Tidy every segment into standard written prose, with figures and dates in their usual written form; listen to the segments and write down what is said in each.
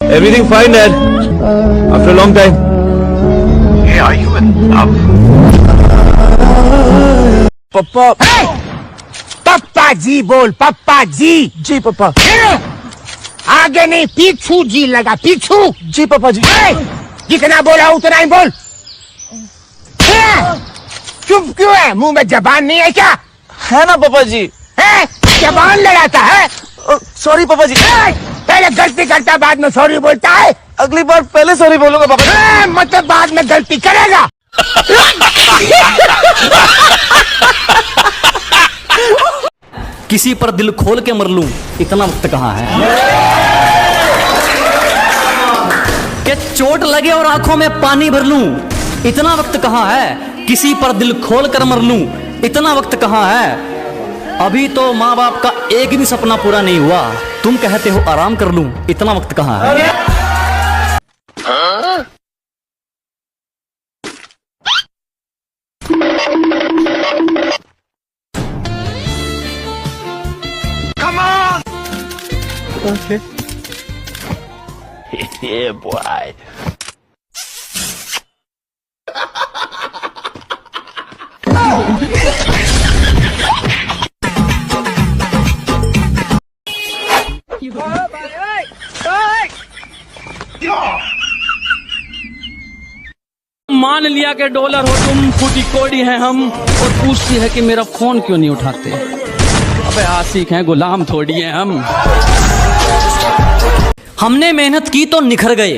Everything fine, Dad. After a long time. Hey, are you in love? Papa. Hey! पप्पा जी बोल, पप्पा जी। जी पापा। आगे नहीं, पीछू जी लगा, पीछू। जी पापा जी। जितना बोला उतना ही बोल। चुप क्यों है? मुंह में जबान नहीं है क्या? है ना पापा जी। है? जबान लड़ाता है? सॉरी पापा जी। पहले गलती करता, बाद में सॉरी बोलता है। अगली बार पहले सॉरी बोलूंगा पापा जी। मतलब बाद में गलती करेगा। किसी पर दिल खोल के मर लूं, इतना वक्त कहाँ है? कि चोट लगे और आंखों में पानी भर लूं, इतना वक्त कहाँ है? किसी पर दिल खोल कर मर लूं, इतना वक्त कहाँ है? अभी तो माँ बाप का एक भी सपना पूरा नहीं हुआ, तुम कहते हो आराम कर लूं, इतना वक्त कहाँ है? Okay. Yeah, boy. मान लिया कि डॉलर हो तुम, फूटी कोड़ी हैं हम, और पूछती है कि मेरा फोन क्यों नहीं उठाते। अबे आशिक हैं, गुलाम थोड़ी हैं हम। हमने मेहनत की तो निखर गए,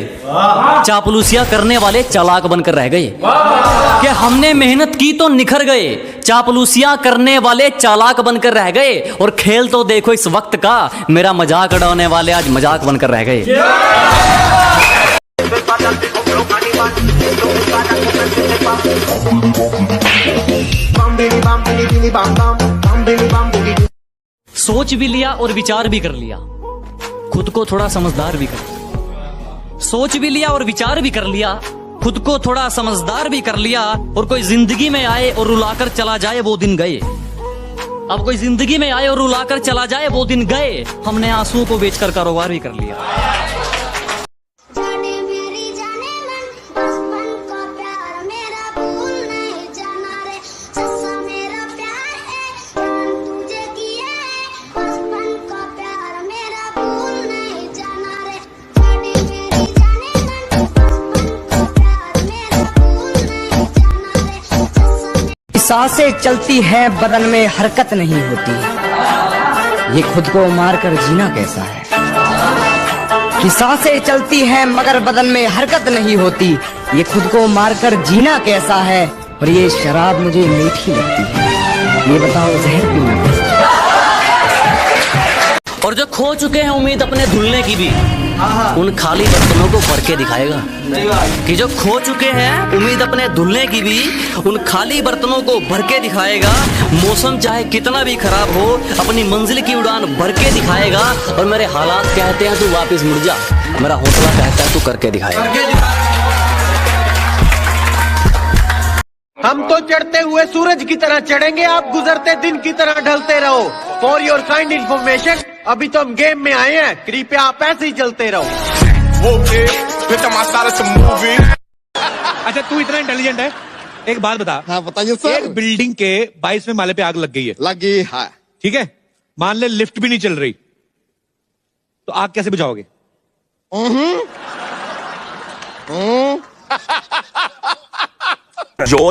चापलूसिया करने वाले चालाक बनकर रह गए। कि हमने मेहनत की तो निखर गए, चापलूसिया करने वाले चालाक बनकर रह गए। और खेल तो देखो इस वक्त का, मेरा मजाक उड़ाने वाले आज मजाक बनकर रह गए। सोच भी लिया और विचार भी कर लिया, खुद को थोड़ा समझदार भी कर। सोच भी लिया और विचार भी कर लिया, खुद को थोड़ा समझदार भी कर लिया। और कोई जिंदगी में आए और रुलाकर चला जाए वो दिन गए। अब कोई जिंदगी में आए और रुलाकर चला जाए वो दिन गए। हमने आंसुओं को बेचकर कारोबार भी कर लिया। सांसें चलती हैं बदन में हरकत नहीं होती, ये खुद को मारकर जीना कैसा है? कि सांसें चलती हैं मगर बदन में हरकत नहीं होती, ये खुद को मारकर जीना कैसा है? और ये शराब मुझे मीठी लगती है, ये बताओ जहर पीना कैसा है? और जो खो चुके हैं उम्मीद अपने धुलने की भी, उन खाली बर्तनों को भर के दिखाएगा। कि जो खो चुके हैं उम्मीद अपने धुलने की भी, उन खाली बर्तनों को भर के दिखाएगा। मौसम चाहे कितना भी खराब हो, अपनी मंजिल की उड़ान भर के दिखाएगा। और मेरे हालात कहते हैं तू वापस मुड़ जा, मेरा हौसला कहता है तू करके दिखाएगा। हम तो चढ़ते हुए सूरज की तरह चढ़ेंगे, आप गुजरते दिन की तरह ढलते रहो। फॉर योर काइंड इन्फॉर्मेशन, अभी तो हम गेम में आए हैं, कृपया आप ऐसे ही चलते रहो। अच्छा तू इतना इंटेलिजेंट है, एक बात बता। हाँ बताइए सर। एक बिल्डिंग के 22वें माले पे आग लग गई है। लग गई है। ठीक है, मान ले लिफ्ट भी नहीं चल रही, तो आग कैसे बुझाओगे?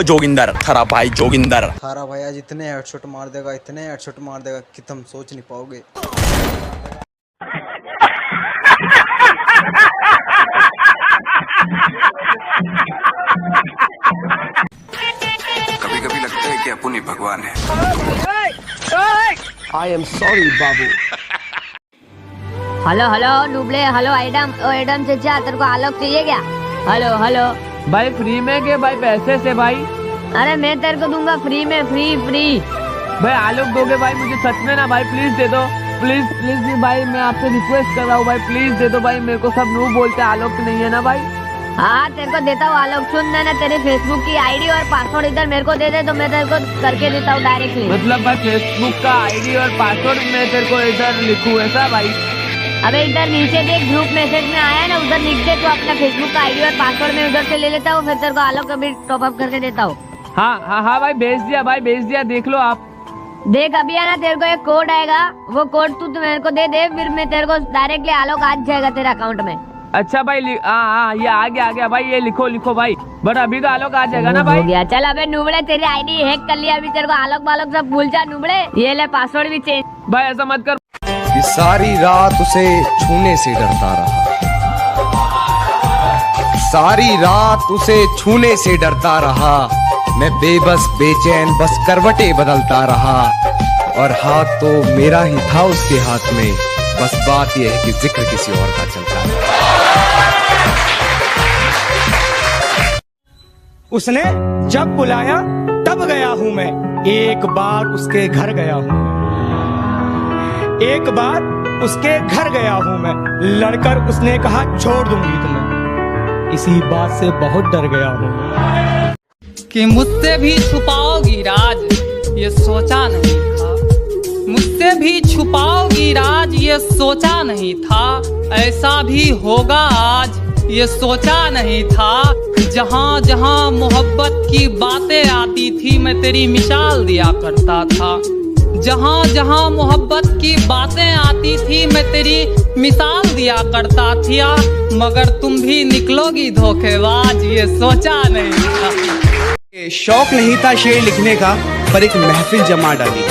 जोगिंदर थारा भाई, जोगिंदर थारा भाई आज इतने हेडशॉट मार देगा, इतने हेडशॉट मार देगा कि तुम सोच नहीं पाओगे। कभी कभी लगता है कि अपन ही भगवान है। I am sorry Babu. Hello hello डुबले, हेलो एडम। ओ एडम चाचा, तेरे को आलोक चाहिए क्या? हेलो हेलो भाई फ्री में के भाई पैसे से भाई? अरे मैं तेरे को दूंगा फ्री में, फ्री फ्री। भाई आलोक दोगे भाई मुझे सच में ना भाई, प्लीज दे दो, प्लीज प्लीज भाई, मैं आपसे रिक्वेस्ट कर रहा हूँ भाई, प्लीज दे दो भाई, मेरे को सब नू बोलते आलोक नहीं है ना भाई। हाँ तेरे को देता हूँ आलोक, सुन ना तेरे फेसबुक की आईडी और पासवर्ड इधर मेरे को दे दे तो मैं तेरे को करके देता हूँ डायरेक्टली। मतलब भाई फेसबुक का आईडी और पासवर्ड मैं तेरे को इधर लिखूँ ऐसा भाई? अबे इधर नीचे देख, ग्रुप मैसेज में आया ना, उधर लिख दे तो अपना फेसबुक का आईडी और पासवर्ड में उधर से ले लेता हूँ, फिर तेरे को आलोक अभी टॉप अप करके देता हूँ। हाँ हाँ हाँ भाई भेज दिया भाई, भेज दिया, देख लो आप। देख अभी है ना तेरे को एक कोड आएगा, वो कोड तू मेरे को दे दे, फिर मैं तेरे को डायरेक्टली आलोक आ जाएगा तेरे अकाउंट में। अच्छा भाई, हाँ ये आ गया भाई, ये लिखो भाई, बट अभी तो आलोक आ जाएगा ना भाई। हो गया, चल अबे नुबड़े तेरी आईडी हैक कर लिया, अभी तेरे को आलोक वालोक सब भूल जा नुबड़े, ये ले पासवर्ड भी चेंज। भाई ऐसा मत कर। कि सारी रात उसे छूने से डरता रहा, सारी रात उसे छूने से डरता रहा, मैं बेबस बेचैन बस करवटें बदलता रहा, और हाथ तो मेरा ही था उसके हाथ में, बस बात यह है कि जिक्र किसी और का चलता है। उसने जब बुलाया तब गया हूं मैं, एक बार उसके घर गया हूं, एक बार उसके घर गया हूं मैं, लड़कर उसने कहा छोड़ दूंगी तुम्हें, इसी बात से बहुत डर गया हूं। कि मुझसे भी छुपाओगी राज, ये सोचा नहीं था, मुझसे भी छुपाओगी राज, ये सोचा नहीं था, ऐसा भी होगा आज, ये सोचा नहीं था। जहाँ जहाँ मोहब्बत की बातें आती थी मैं तेरी मिसाल दिया करता था, जहाँ जहाँ मोहब्बत की बातें आती थी मैं तेरी मिसाल दिया करता था, मगर तुम भी निकलोगी धोखेबाज, ये सोचा नहीं था। शौक नहीं था शेर लिखने का पर एक महफिल जमा डाली,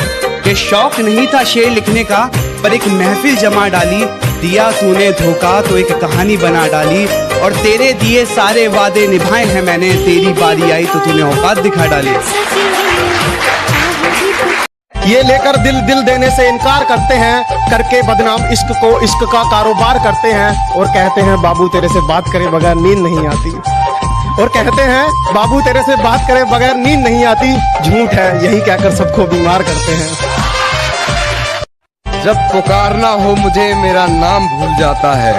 ये शौक नहीं था शेर लिखने का पर एक महफिल जमा डाली, दिया तूने धोखा तो एक कहानी बना डाली, और तेरे दिए सारे वादे निभाए हैं मैंने, तेरी बारी आई तो तूने औकात दिखा डाली। ये लेकर दिल देने से इनकार करते हैं, करके बदनाम इश्क को इश्क का कारोबार करते हैं, और कहते हैं बाबू तेरे से बात करे बगैर नींद नहीं आती, और कहते हैं बाबू तेरे से बात करे बगैर नींद नहीं आती, झूठ है यही कहकर सबको बीमार करते हैं। जब पुकारना हो मुझे मेरा नाम भूल जाता है,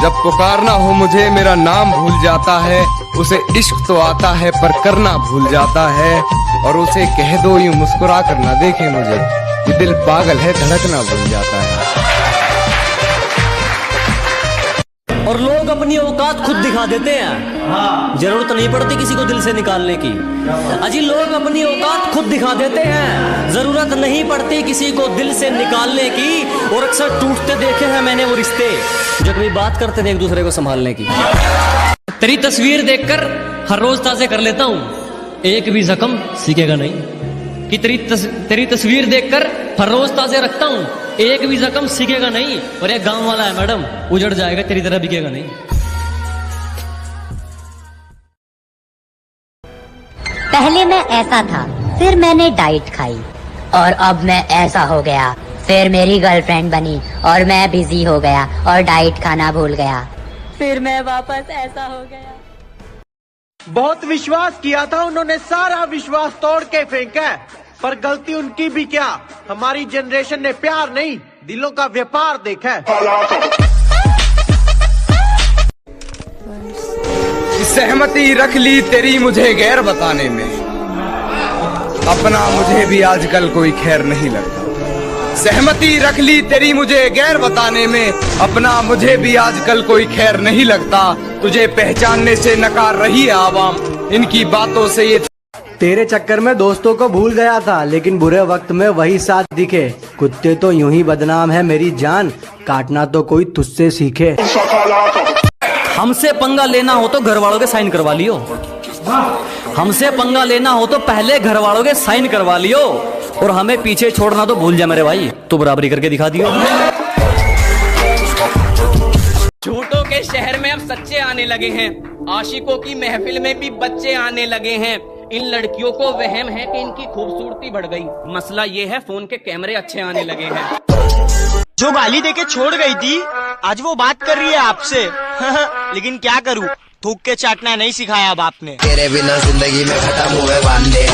जब पुकारना हो मुझे मेरा नाम भूल जाता है, उसे इश्क तो आता है पर करना भूल जाता है, और उसे कह दो यूं मुस्कुरा कर ना देखे मुझे, ये दिल पागल है धड़कना भूल जाता है। और लोग अपनी औकात खुद दिखा देते हैं, जरूरत नहीं पड़ती किसी को दिल से निकालने की। अजी लोग अपनी औकात खुद दिखा देते हैं, जरूरत नहीं पड़ती किसी को दिल से निकालने की, और अक्सर टूटते देखे हैं मैंने वो रिश्ते जो कभी बात करते थे एक दूसरे को संभालने की। तेरी तस्वीर देखकर हर रोज ताज़े कर लेता हूँ, एक भी जख्म सीखेगा नहीं, कि तेरी तस्वीर देखकर हर रोज ताज़े रखता हूँ, एक भी जख्म सीखेगा नहीं, और एक गांव वाला है मैडम उजड़ जाएगा तेरी तरह बिकेगा नहीं। पहले मैं ऐसा था, फिर मैंने डाइट खाई, और अब मैं ऐसा हो गया, फिर मेरी गर्लफ्रेंड बनी और मैं बिजी हो गया और डाइट खाना भूल गया, फिर मैं वापस ऐसा हो गया। बहुत विश्वास किया था उन्होंने, सारा विश्वास तोड़ के फेंका, पर गलती उनकी भी क्या, हमारी जनरेशन ने प्यार नहीं दिलों का व्यापार देखा है। सहमति रख ली तेरी मुझे गैर बताने में, अपना मुझे भी आजकल कोई खैर नहीं लगता। सहमति रख ली तेरी मुझे गैर बताने में, अपना मुझे भी आजकल कोई खैर नहीं लगता, तुझे पहचानने से नकार रही है आवाम इनकी बातों से। ये तेरे चक्कर में दोस्तों को भूल गया था, लेकिन बुरे वक्त में वही साथ दिखे, कुत्ते तो यूं ही बदनाम है मेरी जान, काटना तो कोई तुझसे सीखे। हमसे पंगा लेना हो तो घर वालों के साइन करवा लियो, हमसे पंगा लेना हो तो पहले घर वालों के साइन करवा लियो, और हमें पीछे छोड़ना तो भूल जा मेरे भाई, तू बराबरी करके दिखा दियो। झूठों के शहर में अब सच्चे आने लगे हैं, आशिकों की महफिल में भी बच्चे आने लगे हैं, इन लड़कियों को वहम है कि इनकी खूबसूरती बढ़ गई, मसला ये है फोन के कैमरे अच्छे आने लगे हैं। जो गाली देके छोड़ गई थी आज वो बात कर रही है आपसे लेकिन क्या करूं, थूक के चाटना नहीं सिखाया अब आपने। तेरे बिना जिंदगी में खत्म हुए वांदे।